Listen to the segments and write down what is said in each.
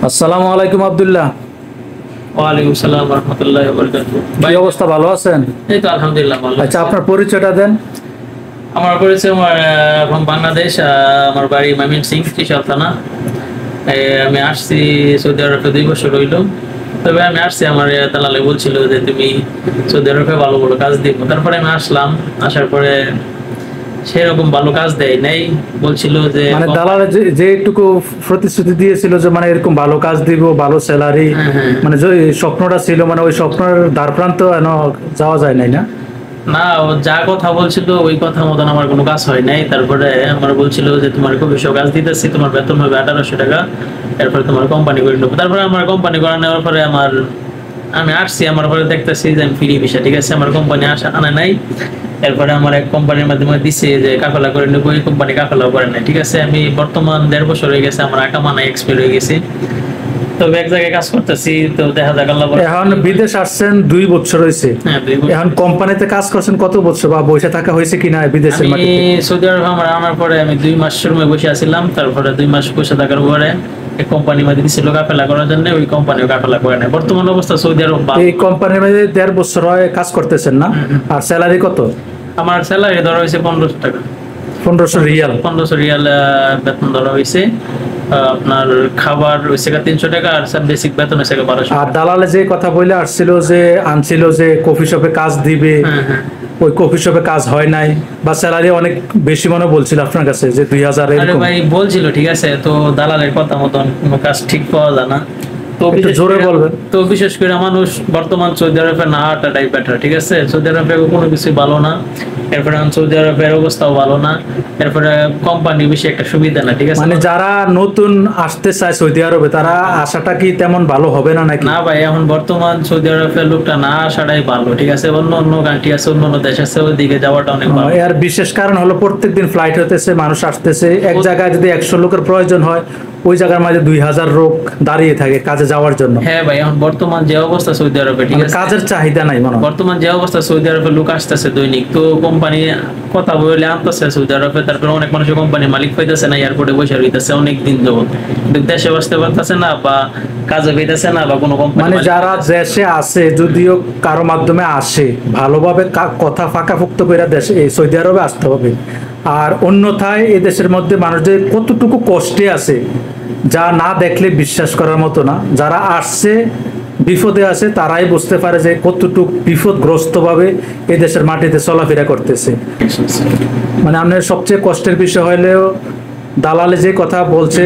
আসসালামু আলাইকুম আব্দুল্লাহ। ওয়ালাইকুম সালাম ওয়া রাহমাতুল্লাহি ওয়া বারাকাতুহু। কি অবস্থা, ভালো আছেন? এই তো আলহামদুলিল্লাহ ভালো আচ্ছা, আছি। আপনার পরিচয়টা দেন। আমার পরিচয় from বাংলাদেশ, আমার বাড়ি ময়মনসিংহ ত্রিশাল থানা। আমি আসছি সৌদি আরবে 2 বছর হইল। তবে আমি আসছি আমার দালালে বলছিল যে তুমি সৌদি আরবে ভালো ভালো কাজ দিব। তারপরে আমি আসলাম, আসার পরে সেরকম ভালো কাজ দেয় নাই। বলছিল যে মানে দালালে যেটুকু প্রতিশ্রুতি দিয়েছিল যে মানে এরকম ভালো কাজ দিব, ভালো স্যালারি, হ্যাঁ, হ্যাঁ। মানে যে স্বপ্নটা ছিল, মানে ওই স্বপ্নের দ্বারপ্রান্ত যাওয়া যায় নাই না? না, ও যা কথা বলছিল ওই কথা মতন আমার কোনো কাজ হয় নাই। তারপরে আমার বলছিল যে তোমার খুব বেশি কাজ দিতেছি, তোমার বেতন হবে 1800 টাকা, এরপরে তোমার কোম্পানি করে নেবো। তারপরে আমার কোম্পানি করে নেওয়ার পরে আমি আসছি, আমার পরে দেখতেছি যে আমি ফ্রি ভিসা, ঠিক আছে, আমার কোম্পানি আনা নাই। এরপরে আমার এক কোম্পানির মাধ্যমে দিছে যে কাফেলা করে নেবো, এই কোম্পানি কাফেলা করে নাই, ঠিক আছে। আমি বর্তমান 1.5 বছর হয়ে গেছে, আমার আকামা নাই, এক্সপায়ার হয়ে গেছে। তবে এক জায়গায় কাজ করতেছি, তো দেখা যাক আল্লাহ বলে। এখন বিদেশ আসছেন 2 বছর হয়েছে। হ্যাঁ, 2 বছর। এখন কোম্পানিতে কাজ করছেন কত বছর, বা বসে থাকা হয়েছে কিনা বিদেশের আমি মাটিতে? সৌদি আরব আমার আনার পরে আমি 2 মাস রুমে বসে আছিলাম। তারপরে 2 মাস বসে থাকার পরে এক কোম্পানি মধ্যে দিছিল কাফেলা করার জন্য, ওই কোম্পানিও কাফেলা করে না। বর্তমান অবস্থা সৌদি আরব ভালো। এই কোম্পানির মধ্যে 1.5 বছর হয় কাজ করতেছেন না? আর স্যালারি কত? আমার স্যালারি ধরা হয়েছে 1500 টাকা। 1500 রিয়াল। 1500 রিয়াল বেতন ধরা হয়েছে। আপনার খাবার হয়েছে 300 টাকা, আর সব বেসিক বেতন হয়েছে 1200। আর দালালে যে কথা বলে আসছিল যে আনছিল যে কফি শপে কাজ দিবে, হ্যাঁ, হ্যাঁ। ওই কফি শপে কাজ হয় নাই, বা স্যালারি অনেক বেশি মনে বলছিল আপনার কাছে যে 2000 আরে এরকম। ভাই বলছিল, ঠিক আছে, তো দালালের কথা মতন কোনো কাজ ঠিক পাওয়া যায় না। তো একটু বিশেষ জোরে করে- বলবেন। তো বিশেষ করে মানুষ বর্তমান সৌদি আরবে না আটাটাই বেটার, ঠিক আছে। সৌদি আরবে কোনো কিছু ভালো না। এরপরে সৌদি আরবের অবস্থাও ভালো না। এরপরে কোম্পানি বেশি একটা সুবিধা না, ঠিক আছে। মানে যারা নতুন আসতে চায় সৌদি আরবে, তারা আশাটা কি তেমন ভালো হবে না নাকি? না ভাই, এখন বর্তমান সৌদি আরবের লোকটা না আসাটাই ভালো, ঠিক আছে। অন্য অন্য কান্ট্রি আছে, অন্য অন্য দেশ আছে, ওইদিকে যাওয়াটা অনেক ভালো। এর বিশেষ কারণ হলো প্রত্যেকদিন ফ্লাইট হতেছে, মানুষ আসতেছে। এক জায়গায় যদি 100 লোকের প্রয়োজন হয়, ওই জায়গার মাঝে 2000 লোক দাঁড়িয়ে থাকে কাজে যাওয়ার জন্য। হ্যাঁ ভাই, এখন বর্তমান যে অবস্থা সৌদি আরবে, ঠিক মানে আছে, কাজের চাহিদা নাই মনে হয়। বর্তমান যে অবস্থা সৌদি আরবে লোক আসতেছে দৈনিক, তো কোম্পানি কথা বলে আনতেছে সৌদি আরবে। তারপরে অনেক মানুষের কোম্পানি মালিক পাইতেছে না, এয়ারপোর্টে বসে রইতেছে অনেক দিন যাবত, কিন্তু দেশে বসতে পারতেছে না, বা কাজে পেতেছে না, বা কোনো কোম্পানি মানে যারা দেশে আসে, যদিও কারো মাধ্যমে আসে, ভালোভাবে কথা ফাঁকাফুক্ত করে দেশে এই সৌদি আরবে আসতে হবে। আর অন্যথায় এই দেশের মধ্যে মানুষ যে কতটুকু কষ্টে আছে, যা না দেখলে বিশ্বাস করার মতো না। যারা আসছে বিপদে আছে, তারাই বুঝতে পারে যে কতটুকু বিপদগ্রস্ত ভাবে এই দেশের মাটিতে চলাফেরা করতেছে। মানে আপনার সবচেয়ে কষ্টের বিষয় হলেও দালালে যে কথা বলছে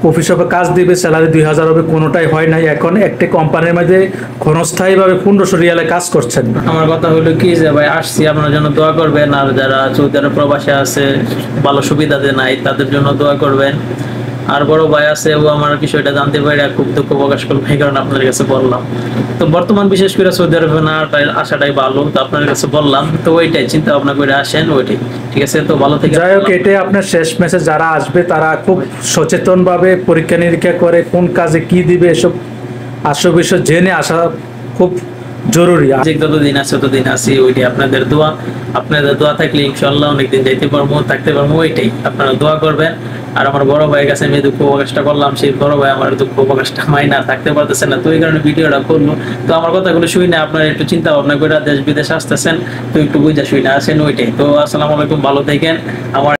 কফি শপে কাজ দিবে, স্যালারি 2000 হবে, কোনোটাই হয় নাই। এখন একটা কোম্পানির মধ্যে ক্ষণস্থায়ী ভাবে 1500 রিয়ালে কাজ করছেন। আমার কথা হলো কি যে ভাই আসছি, আপনার জন্য দোয়া করবেন। আর যারা সৌদি আরব প্রবাসে আছে, ভালো সুবিধাতে নাই, তাদের জন্য দোয়া করবেন। আর বড় ভাই আছে, ও আমার বিষয়টা জানতে পারে খুব দুঃখ প্রকাশ করবে, এই কারণে আপনার কাছে বললাম। তো বর্তমান বিশেষ করে সৌদি আরবে না আসাটাই ভালো, তো আপনার কাছে বললাম। তো ওইটাই চিন্তা ভাবনা করে আসেন, ওইটাই ঠিক আছে। তো ভালো থেকে যাই হোক, এটাই আপনার শেষ মেসেজ। যারা আসবে তারা খুব সচেতন ভাবে পরীক্ষা নিরীক্ষা করে কোন কাজে কি দিবে, এসব আসল বিষয় জেনে আসা খুব জরুরি। যে যতদিন আছে ততদিন আছি, ওইটাই আপনাদের দোয়া। আপনাদের দোয়া থাকলে ইনশাল্লাহ অনেকদিন যাইতে পারবো, থাকতে পারবো, ওইটাই আপনারা দোয়া করবেন। আর আমার বড় ভাইয়ের কাছে আমি দুঃখ প্রকাশটা করলাম, সেই বড় ভাই আমার দুঃখ প্রকাশটা মাইনা থাকতে পারতেছে না, তো এই কারণে ভিডিওটা করলো। তো আমার কথাগুলো শুই না, আপনারা একটু চিন্তা ভাবনা করে দেশ বিদেশ আসতেছেন, তো একটু বুঝা শুই না আসেন, ওইটাই। তো আসসালামু আলাইকুম, ভালো থাকেন। আমার